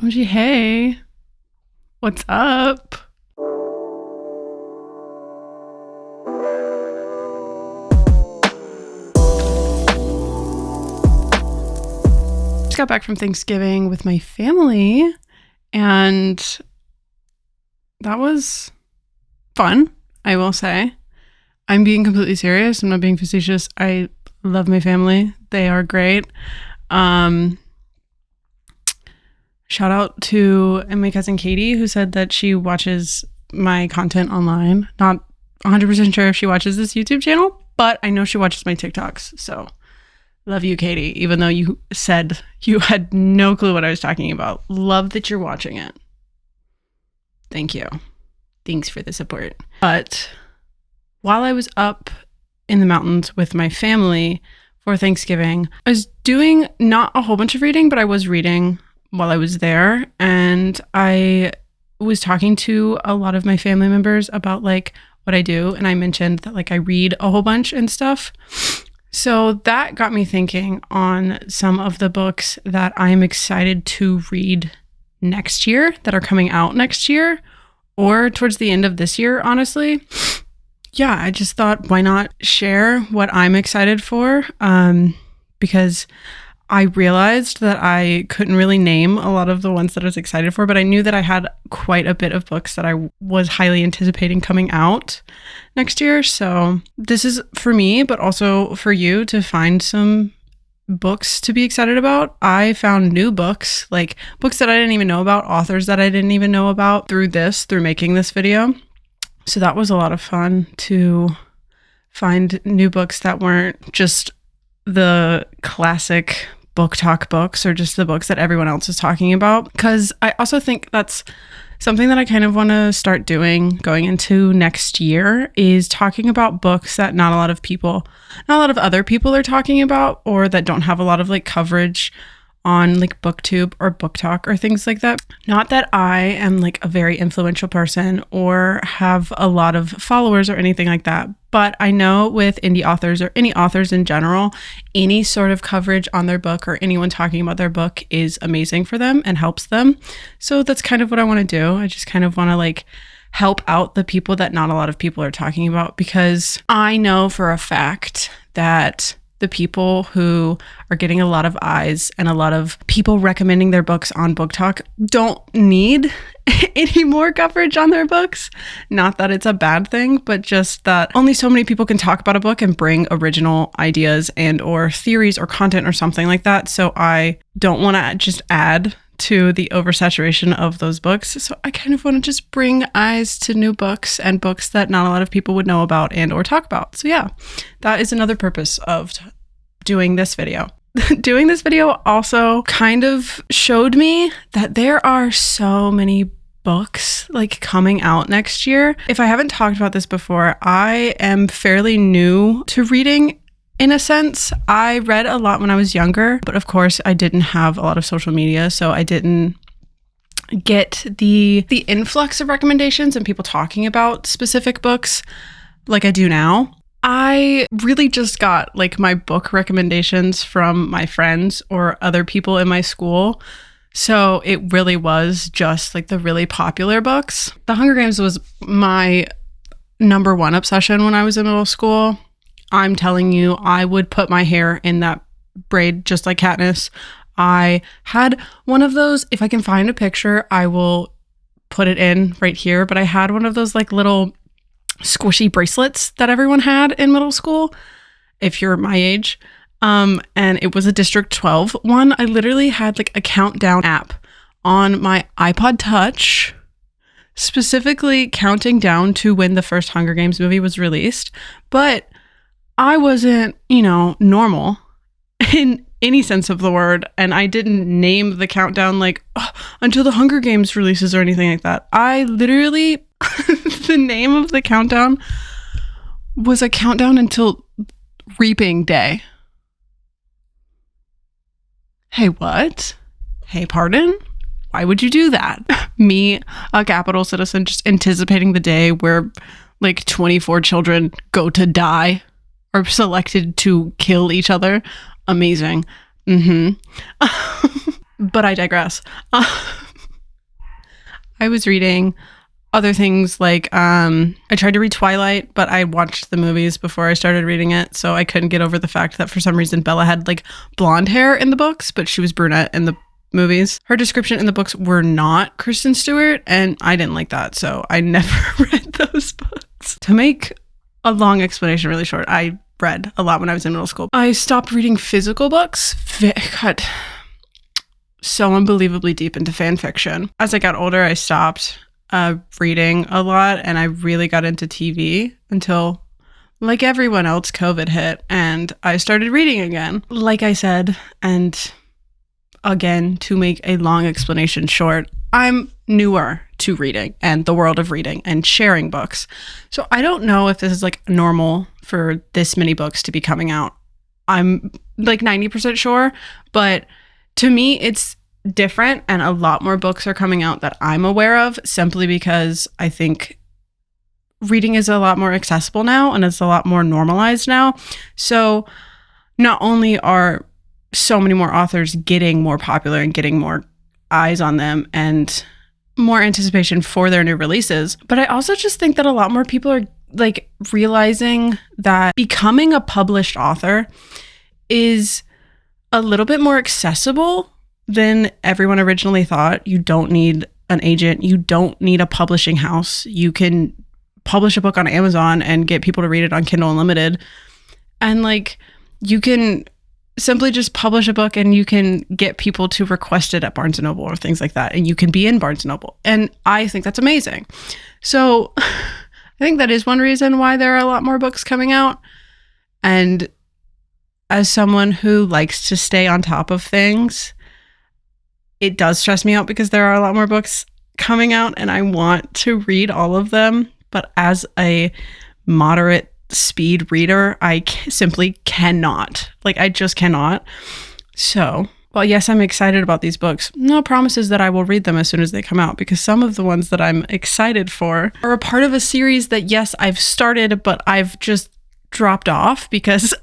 OMG, hey, what's up? Just got back from Thanksgiving with my family, and that was fun, I will say. I'm being completely serious. I'm not being facetious. I love my family. They are great. Shout out to my cousin Katie, who said that she watches my content online. Not 100% sure if she watches this YouTube channel, but I know she watches my TikToks. So love you, Katie, even though you said you had no clue what I was talking about. Love that you're watching it. Thank you. Thanks for the support. But while I was up in the mountains with my family for Thanksgiving, I was doing not a whole bunch of reading, but I was reading while I was there. And I was talking to a lot of my family members about like what I do. And I mentioned that like I read a whole bunch and stuff. So that got me thinking on some of the books that I'm excited to read next year, that are coming out next year or towards the end of this year, honestly. Yeah, I just thought, why not share what I'm excited for? Because I realized that I couldn't really name a lot of the ones that I was excited for, but I knew that I had quite a bit of books that I was highly anticipating coming out next year. So this is for me, but also for you to find some books to be excited about. I found new books, like books that I didn't even know about, authors that I didn't even know about through making this video. So that was a lot of fun to find new books that weren't just the classic book talk books or just the books that everyone else is talking about. Because I also think that's something that I kind of want to start doing going into next year, is talking about books that not a lot of other people are talking about, or that don't have a lot of like coverage on like BookTube or Book Talk or things like that. Not that I am like a very influential person or have a lot of followers or anything like that, but I know with indie authors or any authors in general, any sort of coverage on their book or anyone talking about their book is amazing for them and helps them. So that's kind of what I want to do. I just kind of want to like help out the people that not a lot of people are talking about, because I know for a fact that the people who are getting a lot of eyes and a lot of people recommending their books on Book Talk don't need any more coverage on their books. Not that it's a bad thing, but just that only so many people can talk about a book and bring original ideas and or theories or content or something like that. So I don't want to just add to the oversaturation of those books. So I kind of want to just bring eyes to new books and books that not a lot of people would know about and or talk about. So yeah, that is another purpose of doing this video. Doing this video also kind of showed me that there are so many books like coming out next year. If I haven't talked about this before, I am fairly new to reading. In a sense, I read a lot when I was younger, but of course I didn't have a lot of social media, so I didn't get the influx of recommendations and people talking about specific books like I do now. I really just got like my book recommendations from my friends or other people in my school. So it really was just like the really popular books. The Hunger Games was my number one obsession when I was in middle school. I'm telling you, I would put my hair in that braid just like Katniss. I had one of those. If I can find a picture, I will put it in right here. But I had one of those like little squishy bracelets that everyone had in middle school, if you're my age. And it was a District 12 one. I literally had like a countdown app on my iPod Touch, specifically counting down to when the first Hunger Games movie was released. But I wasn't, normal in any sense of the word. And I didn't name the countdown like until the Hunger Games releases or anything like that. I literally, the name of the countdown was a countdown until Reaping Day. Hey, what? Hey, pardon? Why would you do that? Me, a capital citizen, just anticipating the day where like 24 children go to die. Or selected to kill each other. Amazing. But I digress. I was reading other things like I tried to read Twilight, but I watched the movies before I started reading it, so I couldn't get over the fact that for some reason Bella had like blonde hair in the books, but she was brunette in the movies. Her description in the books were not Kristen Stewart, and I didn't like that, so I never read those books. To make a long explanation really short, I read a lot when I was in middle school. I stopped reading physical books. Got so unbelievably deep into fan fiction. As I got older, I stopped reading a lot, and I really got into TV until, like everyone else, COVID hit, and I started reading again. Like I said, and again, to make a long explanation short, I'm newer to reading and the world of reading and sharing books. So I don't know if this is like normal for this many books to be coming out. I'm like 90% sure, but to me, it's different, and a lot more books are coming out that I'm aware of simply because I think reading is a lot more accessible now and it's a lot more normalized now. So not only are so many more authors getting more popular and getting more eyes on them and more anticipation for their new releases, but I also just think that a lot more people are like realizing that becoming a published author is a little bit more accessible than everyone originally thought. You don't need an agent. You don't need a publishing house. You can publish a book on Amazon and get people to read it on Kindle Unlimited. And like, you can simply just publish a book and you can get people to request it at Barnes & Noble or things like that. And you can be in Barnes & Noble. And I think that's amazing. So I think that is one reason why there are a lot more books coming out. And as someone who likes to stay on top of things, it does stress me out because there are a lot more books coming out and I want to read all of them. But as a moderate speed reader, I simply cannot. Like, I just cannot. So, well, yes, I'm excited about these books. No promises that I will read them as soon as they come out, because some of the ones that I'm excited for are a part of a series that, yes, I've started, but I've just dropped off because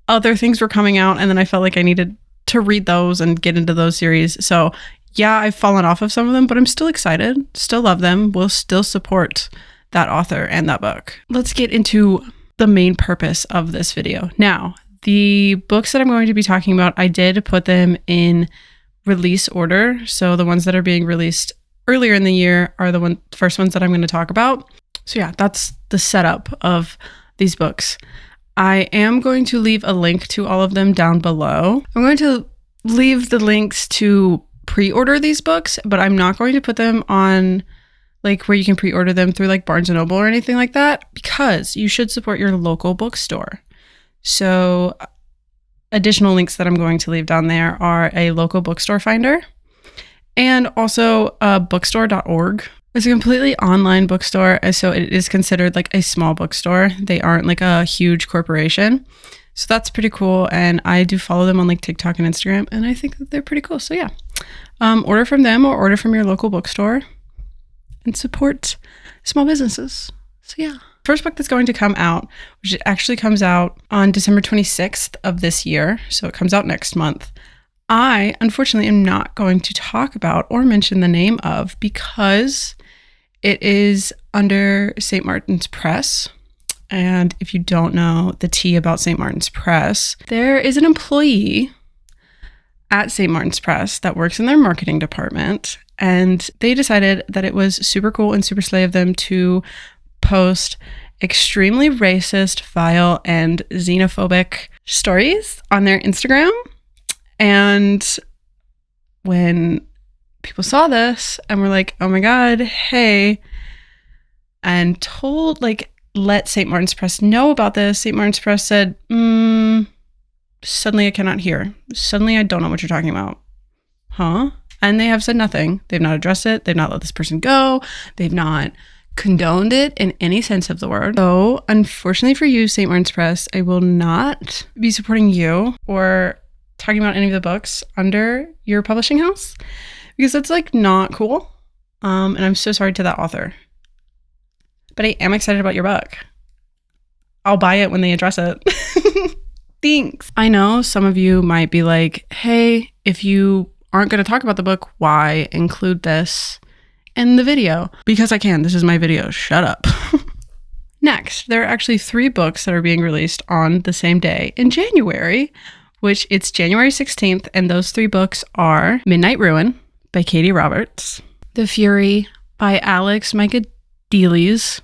other things were coming out and then I felt like I needed to read those and get into those series. So yeah, I've fallen off of some of them, but I'm still excited, still love them, will still support that author and that book. Let's get into the main purpose of this video. Now, the books that I'm going to be talking about, I did put them in release order. So the ones that are being released earlier in the year are the first ones that I'm going to talk about. So yeah, that's the setup of these books. I am going to leave a link to all of them down below. I'm going to leave the links to pre-order these books, but I'm not going to put them on like where you can pre-order them through like Barnes & Noble or anything like that, because you should support your local bookstore. So additional links that I'm going to leave down there are a local bookstore finder and also bookstore.org. It's a completely online bookstore, so it is considered like a small bookstore. They aren't like a huge corporation. So that's pretty cool. And I do follow them on like TikTok and Instagram, and I think that they're pretty cool. So yeah, order from them or order from your local bookstore and support small businesses. So yeah. First book that's going to come out, which actually comes out on December 26th of this year. So it comes out next month. I, unfortunately, am not going to talk about or mention the name of because it is under St. Martin's Press. And if you don't know the tea about St. Martin's Press, there is an employee at St. Martin's Press that works in their marketing department. And they decided that it was super cool and super slay of them to post extremely racist, vile, and xenophobic stories on their Instagram. And when people saw this and were like, oh my God, hey, and told, like, let St. Martin's Press know about this, St. Martin's Press said, suddenly I cannot hear. Suddenly I don't know what you're talking about. Huh? And they have said nothing. They've not addressed it. They've not let this person go. They've not condoned it in any sense of the word. So unfortunately for you, St. Martin's Press, I will not be supporting you or talking about any of the books under your publishing house because that's like not cool. And I'm so sorry to that author. But I am excited about your book. I'll buy it when they address it. Thanks. I know some of you might be like, hey, if you aren't going to talk about the book, why include this in the video? Because I can. This is my video. Shut up. Next, there are actually 3 books that are being released on the same day in January, which it's January 16th, and those 3 books are Midnight Ruin by Katie Roberts, The Fury by Alex Michaelides,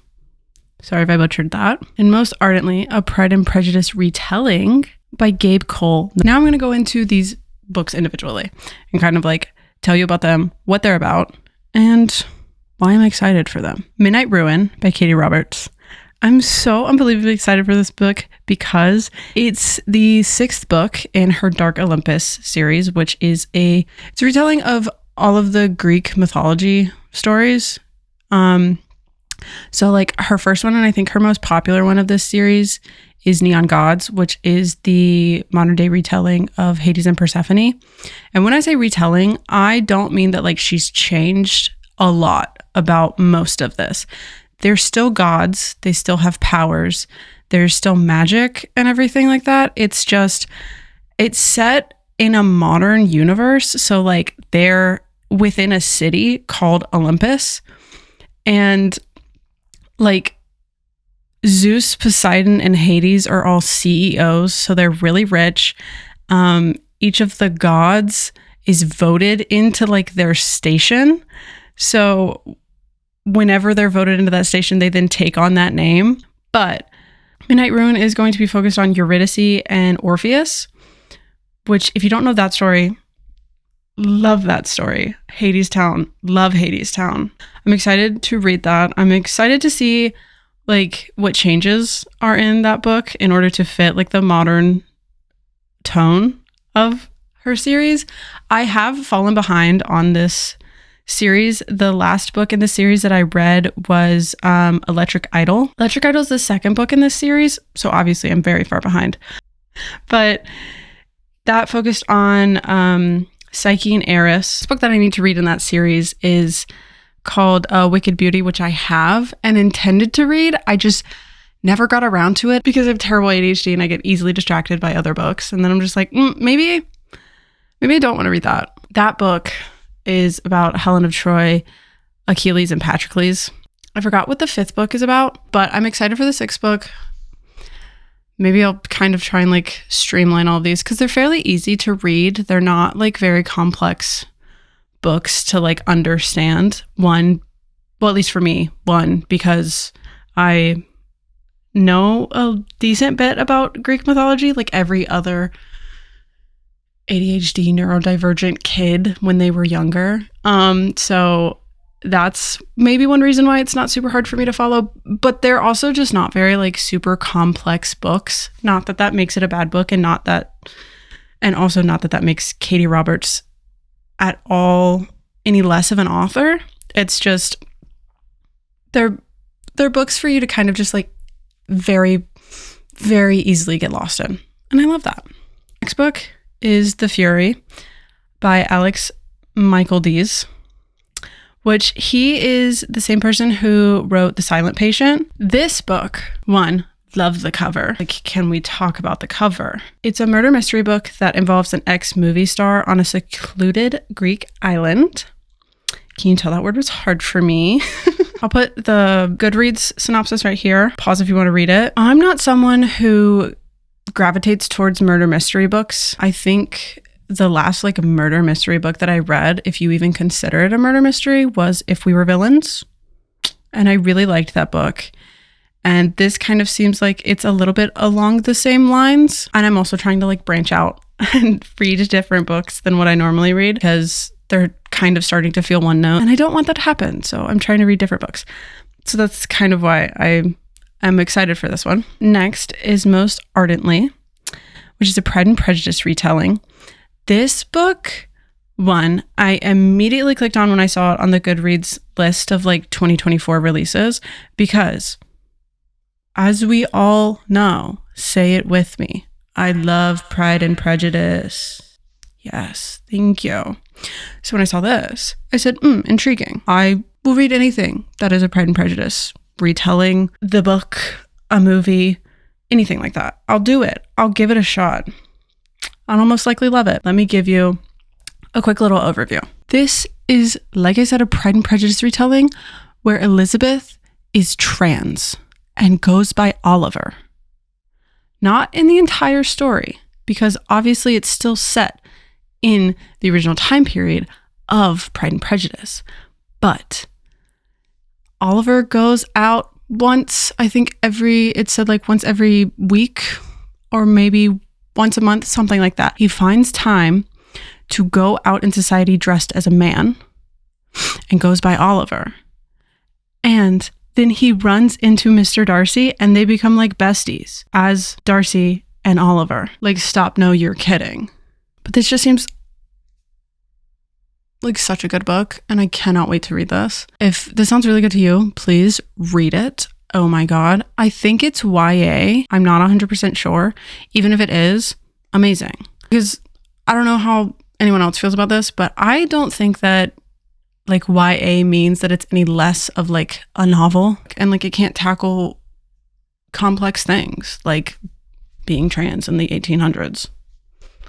sorry if I butchered that, and most ardently, A Pride and Prejudice retelling by Gabe Cole. Now I'm going to go into these books individually and kind of like tell you about them, what they're about, and why I'm excited for them. Midnight Ruin by Katie Roberts. I'm so unbelievably excited for this book because it's the 6th book in her Dark Olympus series, which is it's a retelling of all of the Greek mythology stories. So like her first one, and I think her most popular one of this series, is Neon Gods, which is the modern day retelling of Hades and Persephone. And when I say retelling, I don't mean that like she's changed a lot about most of this. They're still gods. They still have powers. There's still magic and everything like that. It's just, it's set in a modern universe. So like they're within a city called Olympus, and like Zeus, Poseidon, and Hades are all CEOs. So they're really rich. Each of the gods is voted into like their station. So whenever they're voted into that station, they then take on that name. But Midnight Ruin is going to be focused on Eurydice and Orpheus, which, if you don't know that story, love that story. Hades Town, love Hades Town. I'm excited to read that. I'm excited to see like what changes are in that book in order to fit like the modern tone of her series. I have fallen behind on this series. The last book in the series that I read was Electric Idol. Electric Idol is the 2nd book in this series, so obviously I'm very far behind. But that focused on Psyche and Eris. The book that I need to read in that series is called Wicked Beauty, which I have and intended to read. I just never got around to it because I have terrible ADHD and I get easily distracted by other books. And then I'm just like, maybe I don't want to read that. That book is about Helen of Troy, Achilles, and Patroclus. I forgot what the 5th book is about, but I'm excited for the 6th book. Maybe I'll kind of try and like streamline all of these because they're fairly easy to read. They're not like very complex books to like understand. One, well, at least for me, because I know a decent bit about Greek mythology, like every other ADHD neurodivergent kid when they were younger. So that's maybe one reason why it's not super hard for me to follow, but they're also just not very like super complex books. Not that that makes it a bad book, and also not that that makes Katie Roberts at all any less of an author. It's just they're books for you to kind of just like very, very easily get lost in. And I love that. Next book is The Fury by Alex Michaelides, which he is the same person who wrote The Silent Patient. This book, love the cover. Like, can we talk about the cover? It's a murder mystery book that involves an ex-movie star on a secluded Greek island. Can you tell that word was hard for me? I'll put the Goodreads synopsis right here. Pause if you want to read it. I'm not someone who gravitates towards murder mystery books. I think the last like murder mystery book that I read, if you even consider it a murder mystery, was If We Were Villains. And I really liked that book. And this kind of seems like it's a little bit along the same lines. And I'm also trying to like branch out and read different books than what I normally read because they're kind of starting to feel one note. And I don't want that to happen. So I'm trying to read different books. So that's kind of why I'm excited for this one. Next is Most Ardently, which is a Pride and Prejudice retelling. This book, I immediately clicked on when I saw it on the Goodreads list of like 2024 releases because, as we all know, say it with me, I love Pride and Prejudice. Yes, thank you. So when I saw this, I said, intriguing. I will read anything that is a Pride and Prejudice retelling, the book, a movie, anything like that. I'll do it. I'll give it a shot. I'll most likely love it. Let me give you a quick little overview. This is, like I said, a Pride and Prejudice retelling where Elizabeth is trans and goes by Oliver. Not in the entire story, because obviously it's still set in the original time period of Pride and Prejudice. But Oliver goes out once, I think it said like once every week or maybe once a month, something like that. He finds time to go out in society dressed as a man and goes by Oliver. And then he runs into Mr. Darcy and they become like besties as Darcy and Oliver. Like, stop, no, you're kidding. But this just seems like such a good book and I cannot wait to read this. If this sounds really good to you, please read it. Oh my God. I think it's YA. I'm not 100% sure. Even if it is, amazing. Because I don't know how anyone else feels about this, but I don't think that like YA means that it's any less of like a novel, and like it can't tackle complex things like being trans in the 1800s.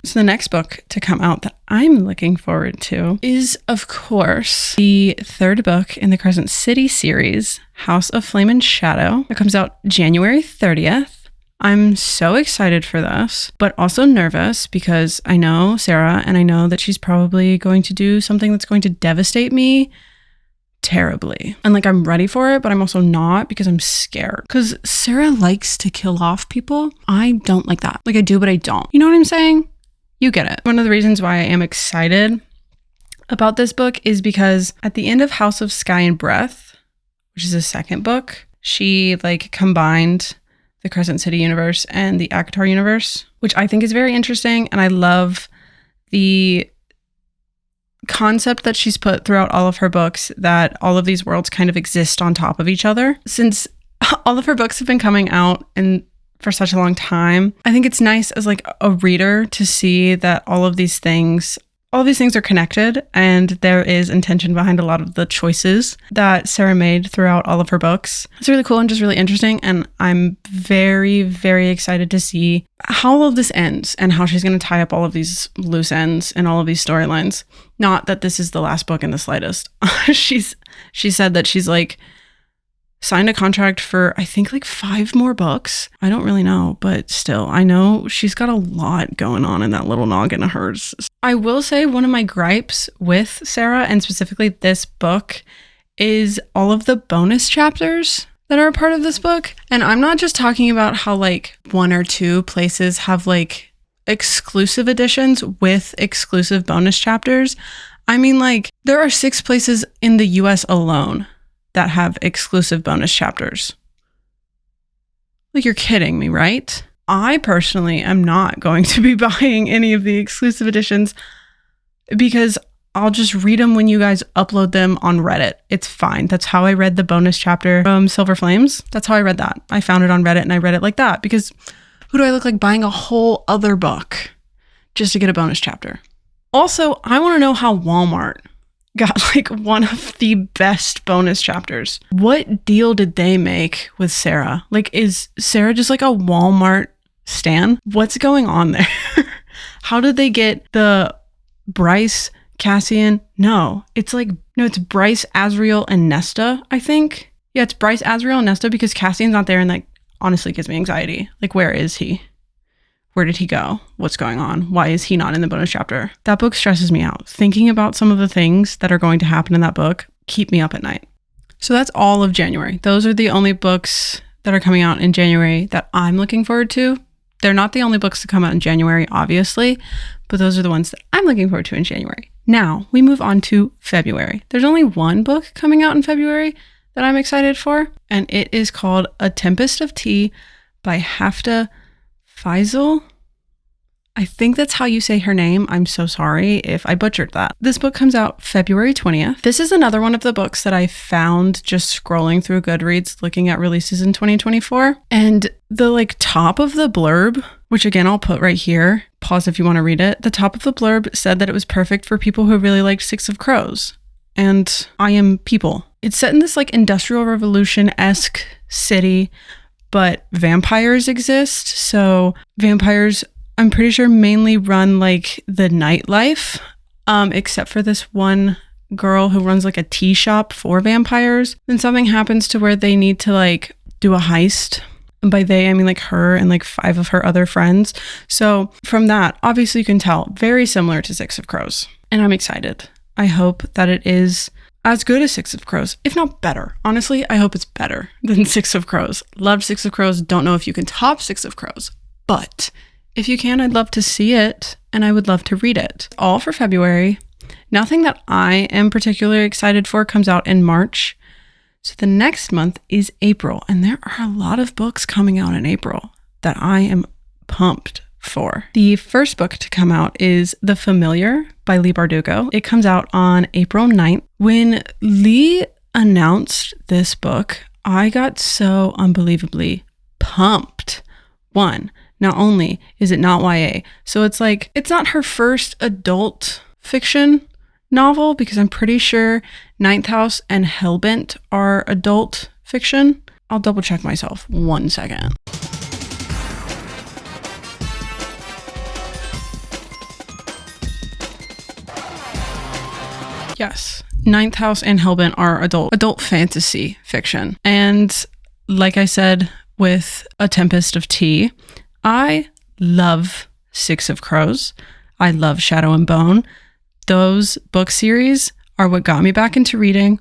So the next book to come out that I'm looking forward to is, of course, the third book in the Crescent City series, House of Flame and Shadow. It comes out January 30th. I'm so excited for this, but also nervous because I know Sarah and I know that she's probably going to do something that's going to devastate me terribly. And like, I'm ready for it, but I'm also not because I'm scared. Because Sarah likes to kill off people. I don't like that. Like, I do, but I don't. You know what I'm saying? You get it. One of the reasons why I am excited about this book is because at the end of House of Sky and Breath, which is the second book, she like combined the Crescent City universe and the ACOTAR universe, which I think is very interesting. And I love the concept that she's put throughout all of her books, that all of these worlds kind of exist on top of each other. Since all of her books have been coming out for such a long time, I think it's nice as like a reader to see that all of these things are connected and there is intention behind a lot of the choices that Sarah made throughout all of her books. It's really cool and just really interesting. And I'm very, very excited to see how all of this ends and how she's going to tie up all of these loose ends and all of these storylines. Not that this is the last book in the slightest. She said that she's like signed a contract for, I think, like 5 more books. I don't really know, but still, I know she's got a lot going on in that little noggin of hers. I will say one of my gripes with Sarah, and specifically this book, is all of the bonus chapters that are a part of this book. And I'm not just talking about how like 1 or 2 places have like exclusive editions with exclusive bonus chapters. I mean, like, there are 6 places in the US alone that have exclusive bonus chapters. Like, you're kidding me, right? I personally am not going to be buying any of the exclusive editions because I'll just read them when you guys upload them on Reddit. It's fine. That's how I read the bonus chapter from Silver Flames. That's how I read that. I found it on Reddit and I read it like that because who do I look like buying a whole other book just to get a bonus chapter? Also, I want to know how Walmart got like one of the best bonus chapters. What deal did they make with Sarah? Like, is Sarah just like a Walmart stan? What's going on there? How did they get the Bryce, Cassian? It's Bryce, Azriel, and Nesta, I think. Yeah, it's Bryce, Azriel, and Nesta because Cassian's not there and that honestly gives me anxiety. Like, where is he? Where did he go? What's going on? Why is he not in the bonus chapter? That book stresses me out. Thinking about some of the things that are going to happen in that book keep me up at night. So that's all of January. Those are the only books that are coming out in January that I'm looking forward to. They're not the only books to come out in January, obviously, but those are the ones that I'm looking forward to in January. Now, we move on to February. There's only one book coming out in February that I'm excited for, and it is called A Tempest of Tea by Hafta Faisal. I think that's how you say her name. I'm so sorry if I butchered that. This book comes out February 20th. This is another one of the books that I found just scrolling through Goodreads, looking at releases in 2024. And the like top of the blurb, which again, I'll put right here, pause if you want to read it. The top of the blurb said that it was perfect for people who really liked Six of Crows. And I am people. It's set in this like Industrial Revolution-esque city, but vampires exist. So vampires, I'm pretty sure, mainly run like the nightlife. except for this one girl who runs like a tea shop for vampires. Then something happens to where they need to like do a heist. And by they, I mean like her and like 5 of her other friends. So from that, obviously you can tell, very similar to Six of Crows. And I'm excited. I hope that it is as good as Six of Crows, if not better. Honestly, I hope it's better than Six of Crows. Loved Six of Crows. Don't know if you can top Six of Crows, but if you can, I'd love to see it and I would love to read it. All for February. Nothing that I am particularly excited for comes out in March. So the next month is April, and there are a lot of books coming out in April that I am pumped for. The first book to come out is The Familiar by Leigh Bardugo. It comes out on April 9th. When Leigh announced this book, I got so unbelievably pumped. One, not only is it not YA, so it's like, it's not her first adult fiction novel, because I'm pretty sure Ninth House and Hellbent are adult fiction. I'll double check myself 1 second. Yes, Ninth House and Hellbent are adult fantasy fiction. And like I said with A Tempest of Tea, I love Six of Crows. I love Shadow and Bone. Those book series are what got me back into reading.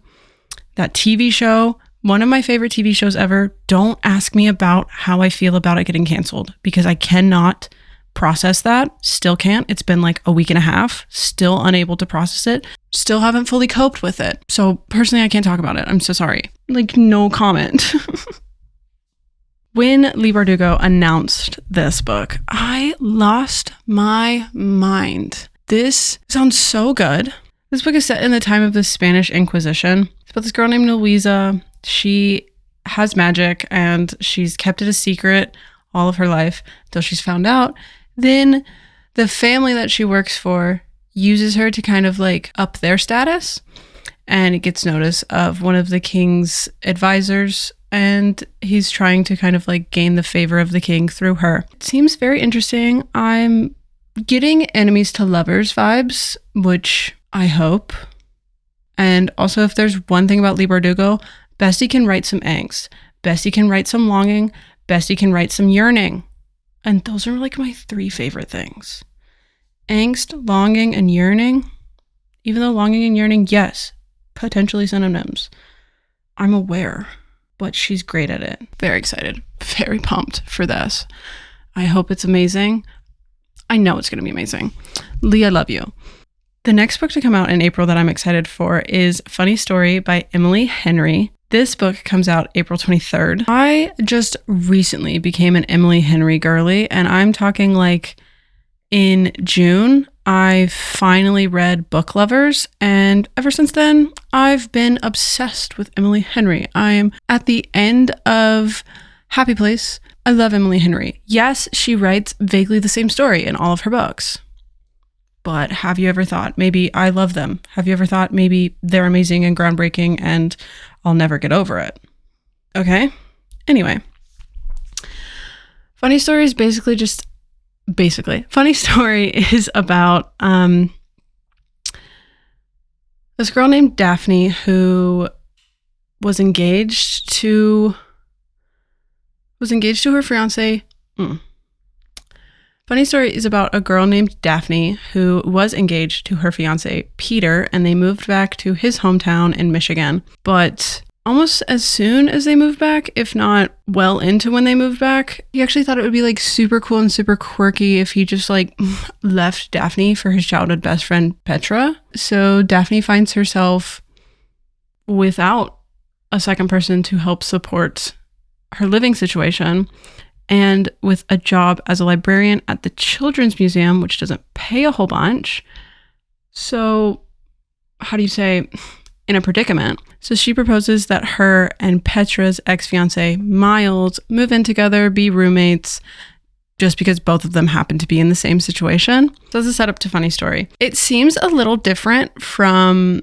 That TV show, one of my favorite TV shows ever. Don't ask me about how I feel about it getting canceled, because I cannot process that. Still can't. It's been like a week and a half. Still unable to process it. Still haven't fully coped with it. So personally, I can't talk about it. I'm so sorry. Like, no comment. When Leigh Bardugo announced this book, I lost my mind. This sounds so good. This book is set in the time of the Spanish Inquisition. It's about this girl named Luisa. She has magic and she's kept it a secret all of her life until she's found out. Then the family that she works for uses her to kind of like up their status, and it gets notice of one of the king's advisors, and he's trying to kind of like gain the favor of the king through her. It seems very interesting. I'm getting enemies to lovers vibes, which I hope. And also, if there's one thing about Leigh Bardugo, Bestie can write some angst. Bestie can write some longing. Bestie can write some yearning. And those are like my 3 favorite things. Angst, longing, and yearning. Even though longing and yearning, yes, potentially synonyms. I'm aware, but she's great at it. Very excited. Very pumped for this. I hope it's amazing. I know it's going to be amazing. Leigh, I love you. The next book to come out in April that I'm excited for is Funny Story by Emily Henry. This book comes out April 23rd. I just recently became an Emily Henry girly, and I'm talking like in June, I finally read Book Lovers, and ever since then, I've been obsessed with Emily Henry. I am at the end of Happy Place. I love Emily Henry. Yes, she writes vaguely the same story in all of her books. But have you ever thought, maybe I love them? Have you ever thought maybe they're amazing and groundbreaking and I'll never get over it? Okay. Anyway. Funny Story is Funny Story is about this girl named Daphne who was engaged to her fiance. Funny Story is about a girl named Daphne who was engaged to her fiance, Peter, and they moved back to his hometown in Michigan. But almost as soon as they moved back, if not well into when they moved back, he actually thought it would be like super cool and super quirky if he just like left Daphne for his childhood best friend, Petra. So Daphne finds herself without a second person to help support her living situation, and with a job as a librarian at the Children's Museum, which doesn't pay a whole bunch. So, how do you say, in a predicament. So she proposes that her and Petra's ex-fiance, Miles, move in together, be roommates, just because both of them happen to be in the same situation. So that's a setup to Funny Story. It seems a little different from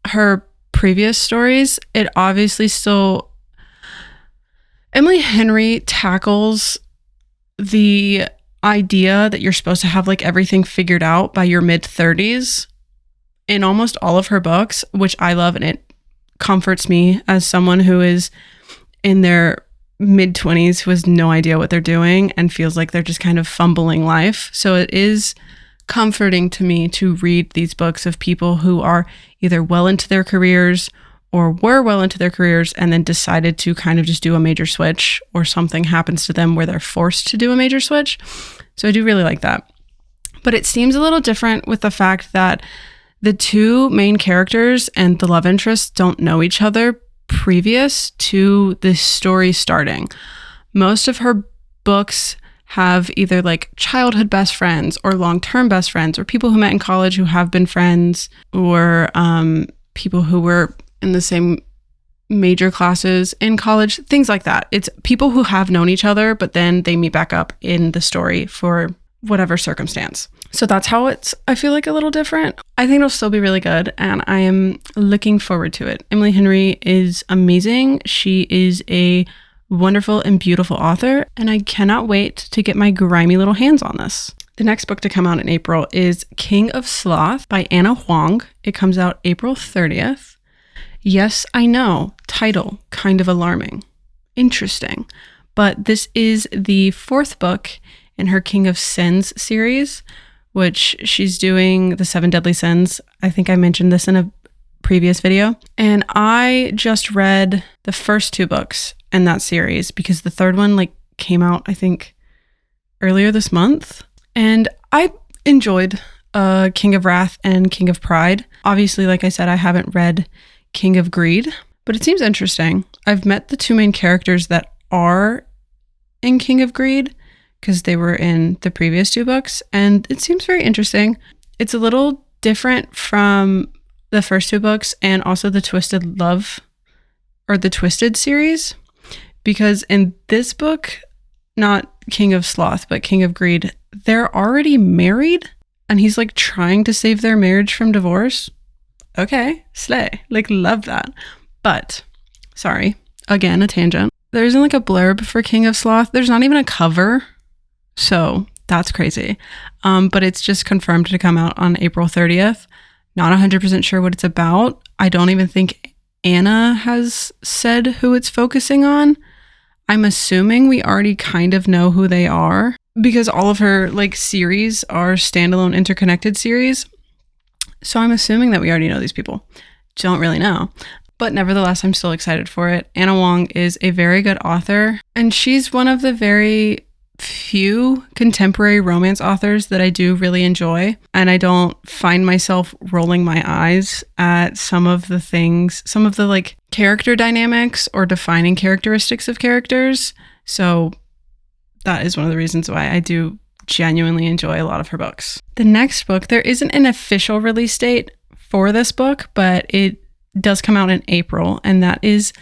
her previous stories. It obviously still... Emily Henry tackles the idea that you're supposed to have like everything figured out by your mid-30s in almost all of her books, which I love, and it comforts me as someone who is in their mid-20s who has no idea what they're doing and feels like they're just kind of fumbling life. So it is comforting to me to read these books of people who are either well into their careers or were well into their careers and then decided to kind of just do a major switch, or something happens to them where they're forced to do a major switch. So I do really like that. But it seems a little different with the fact that the two main characters and the love interests don't know each other previous to the story starting. Most of her books have either like childhood best friends or long-term best friends, or people who met in college who have been friends, or people who were in the same major classes in college, things like that. It's people who have known each other, but then they meet back up in the story for whatever circumstance. So that's how I feel like a little different. I think it'll still be really good, and I am looking forward to it. Emily Henry is amazing. She is a wonderful and beautiful author, and I cannot wait to get my grimy little hands on this. The next book to come out in April is King of Sloth by Anna Huang. It comes out April 30th. Yes, I know, title kind of alarming. Interesting. But this is the fourth book in her King of Sins series, which she's doing the 7 Deadly Sins. I think I mentioned this in a previous video. And I just read the first 2 books in that series because the third one came out, I think, earlier this month. And I enjoyed King of Wrath and King of Pride. Obviously, like I said, I haven't read King of Greed, but it seems interesting. I've met the 2 main characters that are in King of Greed because they were in the previous 2 books, and it seems very interesting. It's a little different from the first 2 books and also the Twisted Love or the Twisted series, because in this book, not King of Sloth, but King of Greed, they're already married and he's trying to save their marriage from divorce. Okay, slay. Love that. But, sorry, again, a tangent. There isn't a blurb for King of Sloth. There's not even a cover. So that's crazy. But it's just confirmed to come out on April 30th. Not 100% sure what it's about. I don't even think Anna has said who it's focusing on. I'm assuming we already kind of know who they are because all of her series are standalone interconnected series. So I'm assuming that we already know these people. Don't really know. But nevertheless, I'm still excited for it. Anna Huang is a very good author, and she's one of the very few contemporary romance authors that I do really enjoy. And I don't find myself rolling my eyes at some of the things, some of the character dynamics or defining characteristics of characters. So that is one of the reasons why I do genuinely enjoy a lot of her books. The next book, there isn't an official release date for this book, but it does come out in April, and that is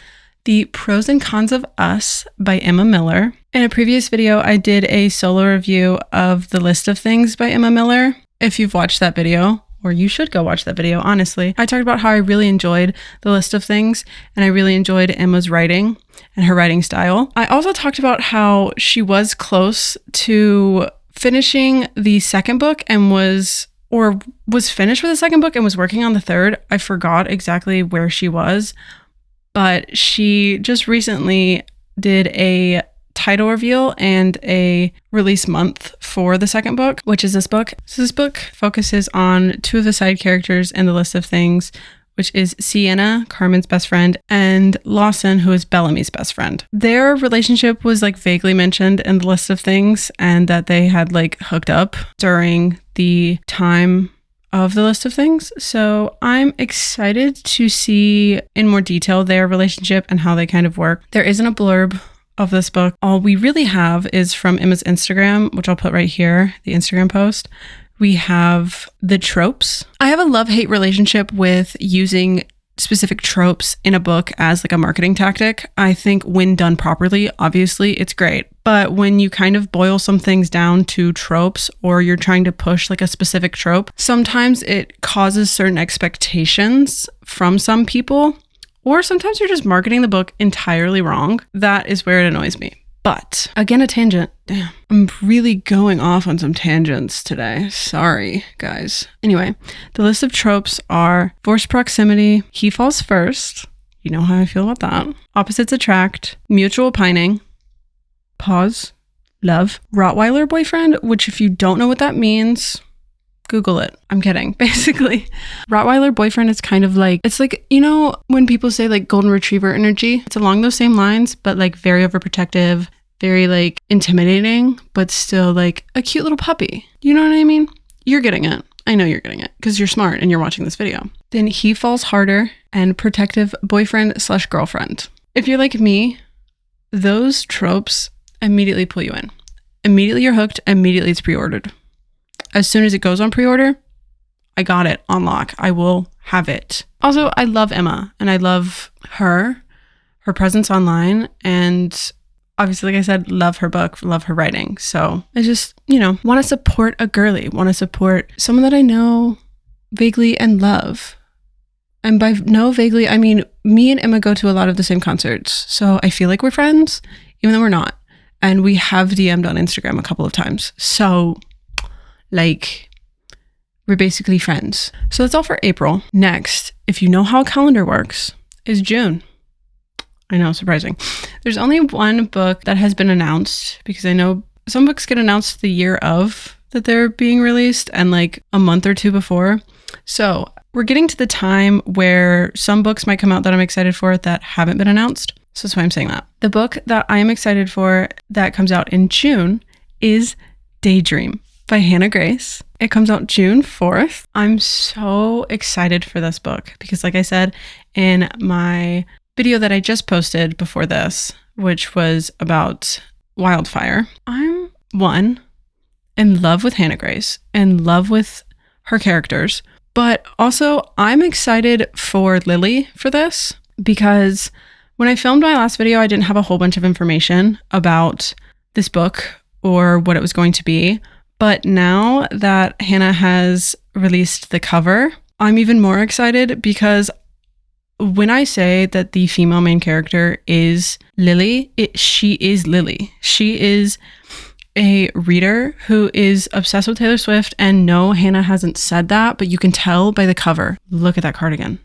The Pros and Cons of Us by Emma Miller. In a previous video, I did a solo review of The List of Things by Emma Miller. If you've watched that video, or you should go watch that video, honestly, I talked about how I really enjoyed The List of Things, and I really enjoyed Emma's writing and her writing style. I also talked about how she was close to finishing the second book and was finished with the second book and was working on the third. I forgot exactly where she was, but she just recently did a title reveal and a release month for the second book, which is this book. So this book focuses on 2 of the side characters in The List of Things, which is Sienna, Carmen's best friend, and Lawson, who is Bellamy's best friend. Their relationship was vaguely mentioned in The List of Things, and that they had hooked up during the time of The List of Things. So I'm excited to see in more detail their relationship and how they kind of work. There isn't a blurb of this book. All we really have is from Emma's Instagram, which I'll put right here, the Instagram post. We have the tropes. I have a love-hate relationship with using specific tropes in a book as a marketing tactic. I think when done properly, obviously it's great. But when you kind of boil some things down to tropes, or you're trying to push a specific trope, sometimes it causes certain expectations from some people, or sometimes you're just marketing the book entirely wrong. That is where it annoys me. But again, a tangent. Damn, I'm really going off on some tangents today. Sorry, guys. Anyway, the list of tropes are forced proximity, he falls first. You know how I feel about that. Opposites attract, mutual pining, pause, love, Rottweiler boyfriend, which if you don't know what that means, Google it. I'm kidding. Basically, Rottweiler boyfriend is kind of like, it's like, you know, when people say like golden retriever energy, it's along those same lines, but like very overprotective, very like intimidating, but still like a cute little puppy. You know what I mean? You're getting it. I know you're getting it because you're smart and you're watching this video. Then he falls harder and protective boyfriend/girlfriend. If you're like me, those tropes immediately pull you in. Immediately you're hooked. Immediately it's pre-ordered. As soon as it goes on pre-order, I got it on lock. I will have it. Also, I love Emma and I love her presence online, and obviously, like I said, love her book, love her writing. So I just, you know, want to support a girly, want to support someone that I know vaguely and love. And by know vaguely, I mean, me and Emma go to a lot of the same concerts. So I feel like we're friends, even though we're not. And we have DM'd on Instagram a couple of times. So like, we're basically friends. So that's all for April. Next, if you know how a calendar works, is June. I know, surprising. There's only one book that has been announced, because I know some books get announced the year of that they're being released and like a month or two before. So we're getting to the time where some books might come out that I'm excited for that haven't been announced. So that's why I'm saying that. The book that I am excited for that comes out in June is Daydream by Hannah Grace. It comes out June 4th. I'm so excited for this book because, like I said in my video that I just posted before this, which was about Wildfire, I'm in love with Hannah Grace, in love with her characters, but also I'm excited for Lily for this because when I filmed my last video, I didn't have a whole bunch of information about this book or what it was going to be. But now that Hannah has released the cover, I'm even more excited because when I say that the female main character is Lily, she is Lily. She is a reader who is obsessed with Taylor Swift, and no, Hannah hasn't said that, but you can tell by the cover. Look at that cardigan.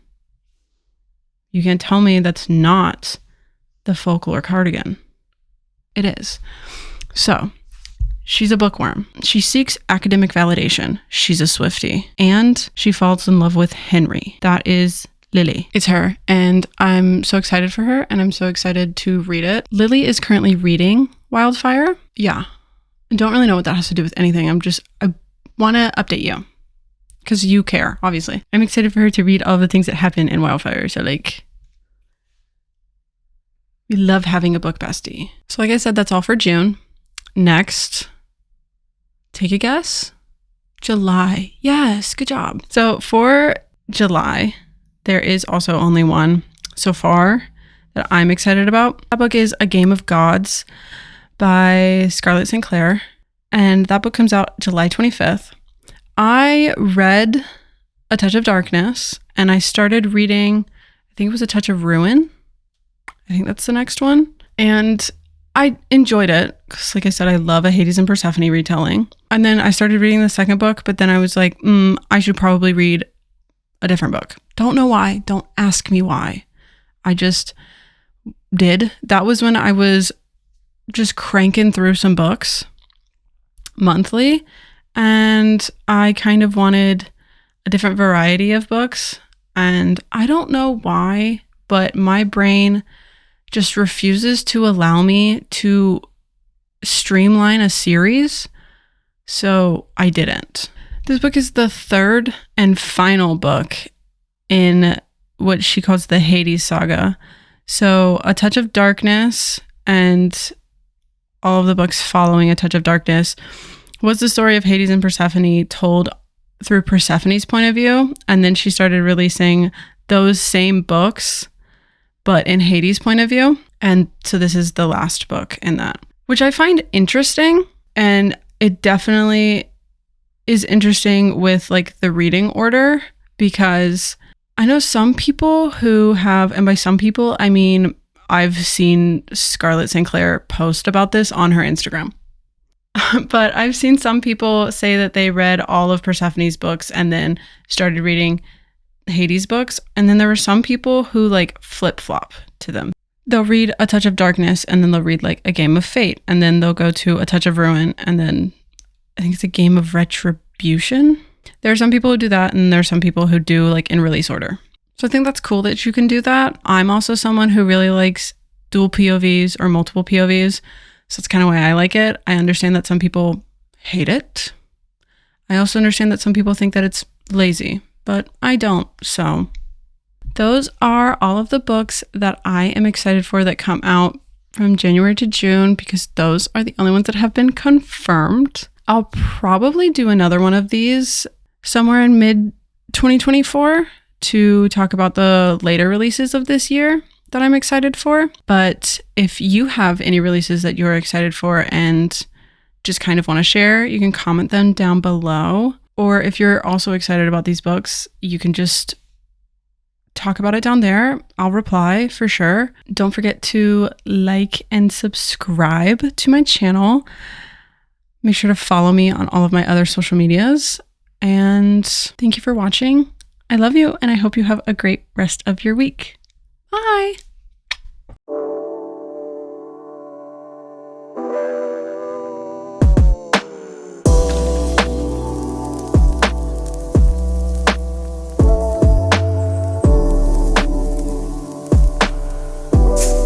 You can't tell me that's not the folklore cardigan. It is. So, she's a bookworm. She seeks academic validation. She's a Swiftie. And she falls in love with Henry. That is Lily. It's her. And I'm so excited for her, and I'm so excited to read it. Lily is currently reading Wildfire. Yeah. I don't really know what that has to do with anything. I want to update you because you care, obviously. I'm excited for her to read all the things that happen in Wildfire. So like, we love having a book bestie. So like I said, that's all for June. Next, take a guess. July. Yes, good job. So for July, there is also only one so far that I'm excited about. That book is A Game of Gods by Scarlett St. Clair, and that book comes out July 25th. I read A Touch of Darkness, and I started reading, I think it was A Touch of Ruin. I think that's the next one. And I enjoyed it because, like I said, I love a Hades and Persephone retelling. And then I started reading the second book, but then I was like, I should probably read a different book. Don't know why. Don't ask me why. I just did. That was when I was just cranking through some books monthly, and I kind of wanted a different variety of books. And I don't know why, but my brain just refuses to allow me to streamline a series. So I didn't. This book is the third and final book in what she calls the Hades saga. So A Touch of Darkness and all of the books following A Touch of Darkness was the story of Hades and Persephone told through Persephone's point of view. And then she started releasing those same books, but in Hades' point of view. And so this is the last book in that, which I find interesting. And it definitely is interesting with like the reading order, because I know some people who have, and by some people, I mean I've seen Scarlett St. Clair post about this on her Instagram. But I've seen some people say that they read all of Persephone's books and then started reading Hades' books. And then there were some people who like flip-flop to them. They'll read A Touch of Darkness and then they'll read like A Game of Fate. And then they'll go to A Touch of Ruin and then I think it's A Game of Retribution. There are some people who do that and there are some people who do like in release order. So I think that's cool that you can do that. I'm also someone who really likes dual POVs or multiple POVs. So that's kind of why I like it. I understand that some people hate it. I also understand that some people think that it's lazy, but I don't. So those are all of the books that I am excited for that come out from January to June because those are the only ones that have been confirmed. I'll probably do another one of these somewhere in mid 2024 to talk about the later releases of this year that I'm excited for. But if you have any releases that you're excited for and just kind of want to share, you can comment them down below. Or if you're also excited about these books, you can just talk about it down there. I'll reply for sure. Don't forget to like and subscribe to my channel. Make sure to follow me on all of my other social medias. And thank you for watching. I love you and I hope you have a great rest of your week. Bye.